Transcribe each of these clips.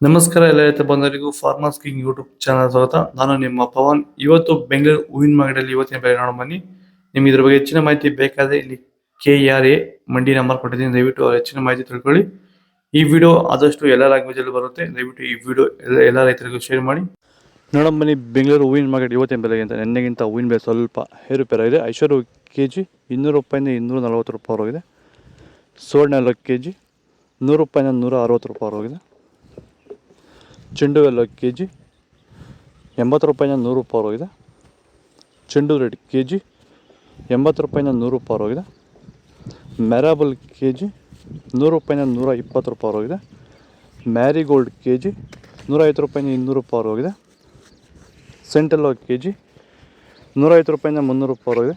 ನಮಸ್ಕಾರ ಎಲ್ಲ ರೈತ ಬಂಧುಗಳಿಗೂ ಫಾರ್ಮರ್ಸ್ ಕಿಂಗ್ ಯೂಟ್ಯೂಬ್ ಚಾನಲ್ ಸ್ವಾಗತ. ನಾನು ನಿಮ್ಮ ಪವನ್. ಇವತ್ತು ಬೆಂಗಳೂರು ಹೂವಿನ ಮಾರ್ಕೆಟಲ್ಲಿ ಇವತ್ತಿನ ಬೆಲೆ ನೋಡೋಣ ಬನ್ನಿ. ನಿಮ್ಗೆ ಇದ್ರ ಬಗ್ಗೆ ಹೆಚ್ಚಿನ ಮಾಹಿತಿ ಬೇಕಾದ್ರೆ ಇಲ್ಲಿ KRA ಮಂಡಿ ನಂಬರ್ ಕೊಟ್ಟಿದ್ದೀನಿ, ದಯವಿಟ್ಟು ಹೆಚ್ಚಿನ ಮಾಹಿತಿ ತಿಳ್ಕೊಳ್ಳಿ. ಈ ವಿಡಿಯೋ ಆದಷ್ಟು ಎಲ್ಲ ಲ್ಯಾಂಗ್ವೇಜ್ ಅಲ್ಲಿ ಬರುತ್ತೆ, ದಯವಿಟ್ಟು ಈ ವಿಡಿಯೋ ಎಲ್ಲ ರೈತರಿಗೂ ಶೇರ್ ಮಾಡಿ. ನೋಡೋಣ ಬನ್ನಿ, ಬೆಂಗಳೂರು ಹೂವಿನ ಮಾರ್ಕೆಟ್ ಇವತ್ತಿನ ಬೆಲೆಗಿಂತ ನಿನ್ನೆಗಿಂತ ಹೂವಿನ ಬೆಲೆ ಸ್ವಲ್ಪ ಏರುಪೇರಾಗಿದೆ. ಐಶ್ವರ್ಯ KG 200 ರೂಪಾಯಿಂದ 240 ರೂಪಾಯಿ ಹೋಗಿದೆ. ಸುವರ್ಣ ಎಲ್ಲ KG 100 ರೂಪಾಯಿಂದ 160 ರೂಪಾಯಿ ಹೋಗಿದೆ. ಚೆಂಡು ಎಲ್ಲ KG 80 ರೂಪಾಯಿಂದ 100 ರೂಪಾಯಿ ಹೋಗಿದೆ. ಚೆಂಡು ರೆಡ್ KG 80 ರೂಪಾಯಿಂದ 100 ರೂಪಾಯಿ ಹೋಗಿದೆ. ಮ್ಯಾರಾಬಲ್ KG 100 ರೂಪಾಯಿಂದ 120 ರೂಪಾಯಿ ಹೋಗಿದೆ. ಮ್ಯಾರಿಗೋಲ್ಡ್ KG 150 ರೂಪಾಯಿಂದ 200 ರೂಪಾಯಿ ಹೋಗಿದೆ. ಸೆಂಟೆಲ್ಲೋ KG 150 ರೂಪಾಯಿಂದ 300 ರೂಪಾಯಿ ಹೋಗಿದೆ.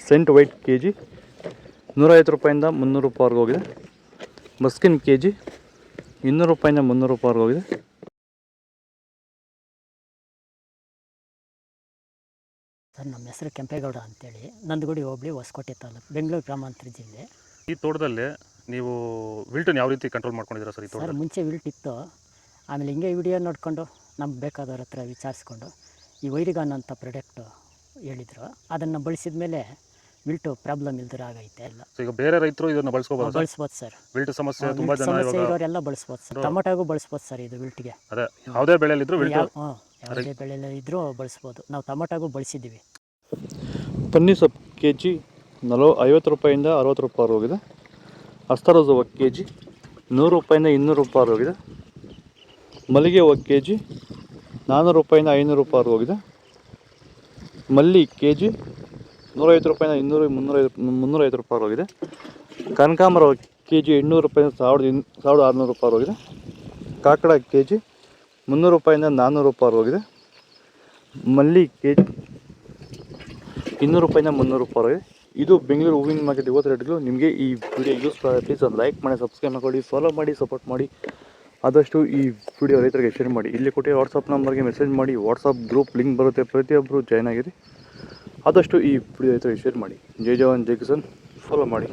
ಸೆಂಟ್ ವೈಟ್ KG 150 ರೂಪಾಯಿಂದ 300 ರೂಪಾಯಿ ಹೋಗಿದೆ. ಮಸ್ಕಿನ್ KG 200 ರೂಪಾಯಿಂದ 300 ರೂಪಾಯಿ ಹೋಗಿದೆ. ಸರ್, ನಮ್ಮ ಹೆಸರು ಕೆಂಪೇಗೌಡ ಅಂತೇಳಿ, ನಂದಗುಡಿ ಹೋಬಳಿ, ಹೊಸಕೋಟೆ ತಾಲೂಕು, ಬೆಂಗಳೂರು ಗ್ರಾಮಾಂತರ ಜಿಲ್ಲೆ. ಈ ತೋಟದಲ್ಲಿ ನೀವು ವಿಲ್ಟನ್ ಯಾವ ರೀತಿ ಕಂಟ್ರೋಲ್ ಮಾಡ್ಕೊಂಡಿದ್ದೀರಾ ಸರ್? ಈ ಸರ್, ಮುಂಚೆ ವಿಲ್ಟ್ ಇತ್ತು. ಆಮೇಲೆ ಹಿಂಗೆ ವಿಡಿಯೋ ನೋಡಿಕೊಂಡು ನಮ್ಗೆ ಬೇಕಾದವ್ರ ಹತ್ರ ವಿಚಾರಿಸ್ಕೊಂಡು ಈ ವೈರಿಗಾನ್ ಅಂತ ಪ್ರಾಡಕ್ಟು ಹೇಳಿದರು. ಅದನ್ನು ಬಳಸಿದ ಮೇಲೆ ವಿಲ್ಟು ಪ್ರಾಬ್ಲಮ್ ಇಲ್ದಿರ ಆಗೈತೆ ಎಲ್ಲ. ಈಗ ಬೇರೆ ರೈತರು ಇದನ್ನು ಬಳಸ್ಬೋದು ಸರ್. ವಿಲ್ಟ್ ಸಮಸ್ಯೆ ತುಂಬ ಜನ ಇರೋರೆಲ್ಲ ಬಳಸ್ಬೋದು ಸರ್. ಟೊಮೊಟೊಗೂ ಬಳಸ್ಬೋದು ಸರ್ ಇದು ವಿಲ್ಟ್ಗೆ. ಅದೇ ಯಾವುದೇ ಬೆಳೆಯಲ್ಲಿದ್ದರೂ ಯಾವುದೇ ಬೆಳೆಯಲ್ಲಿ ಇದ್ದರೂ ಬಳಸ್ಬೋದು. ನಾವು ಟೊಮೊಟೊಗೂ ಬಳಸಿದ್ದೀವಿ. ಪನ್ನೀರ್ ಸೊಪ್ಪು KG 50 ರೂಪಾಯಿಂದ 60 ರೂಪಾಯಿ ಹೋಗಿದೆ. ಅಸ್ತರೋಸ್ ಹೂವು KG 100 ರೂಪಾಯಿಂದ 200 ರೂಪಾಯಿ ಹೋಗಿದೆ. ಮಲ್ಲಿಗೆ ಹೂವು KG 400 ರೂಪಾಯಿಂದ 500 ರೂಪಾಯಿ ಹೋಗಿದೆ. ಮಲ್ಲಿ KG 150 ರೂಪಾಯಿಂದ 350 ರೂಪಾಯಿ ಹೋಗಿದೆ. ಕನಕಾಂಬರ KG 800 ರೂಪಾಯಿಂದ 1600 ರೂಪಾಯಿ ಹೋಗಿದೆ. ಕಾಕಡ KG 300 ರೂಪಾಯಿಂದ 400 ರೂಪಾಯಿ ಹೋಗಿದೆ. ಮಲ್ಲಿ KG 200 ರೂಪಾಯಿಂದ 300 ರೂಪಾಯಿ ಹೋಗಿದೆ. ಇದು ಬೆಂಗಳೂರು ಹೂವಿನ ಮಾರ್ಕೆಟ್ ಇವತ್ತು ರೇಟ್ಗಳು. ನಿಮಗೆ ಈ ವಿಡಿಯೋ ಯೂಸ್ಫುಲ್ ಆದರೆ ಪ್ಲೀಸ್ ಒಂದು ಲೈಕ್ ಮಾಡಿ, ಸಬ್ಸ್ಕ್ರೈಬ್ ಮಾಡಿ, ಫಾಲೋ ಮಾಡಿ, ಸಪೋರ್ಟ್ ಮಾಡಿ. ಆದಷ್ಟು ಈ ವಿಡಿಯೋ ರೈತರಿಗೆ ಶೇರ್ ಮಾಡಿ. ಇಲ್ಲಿ ಕೊಟ್ಟೆ ವಾಟ್ಸಪ್ ನಂಬರ್ಗೆ ಮೆಸೇಜ್ ಮಾಡಿ. ವಾಟ್ಸಪ್ ಗ್ರೂಪ್ ಲಿಂಕ್ ಬರುತ್ತೆ, ಪ್ರತಿಯೊಬ್ಬರು ಜಾಯ್ನ್ ಆಗಿರಿ. ಆದಷ್ಟು ಈ ವಿಡಿಯೋ ರೈತರಿಗೆ ಶೇರ್ ಮಾಡಿ. ಜೈ ಜವಾನ್ ಜೈ ಕಿಸಾನ್, ಫಾಲೋ ಮಾಡಿ.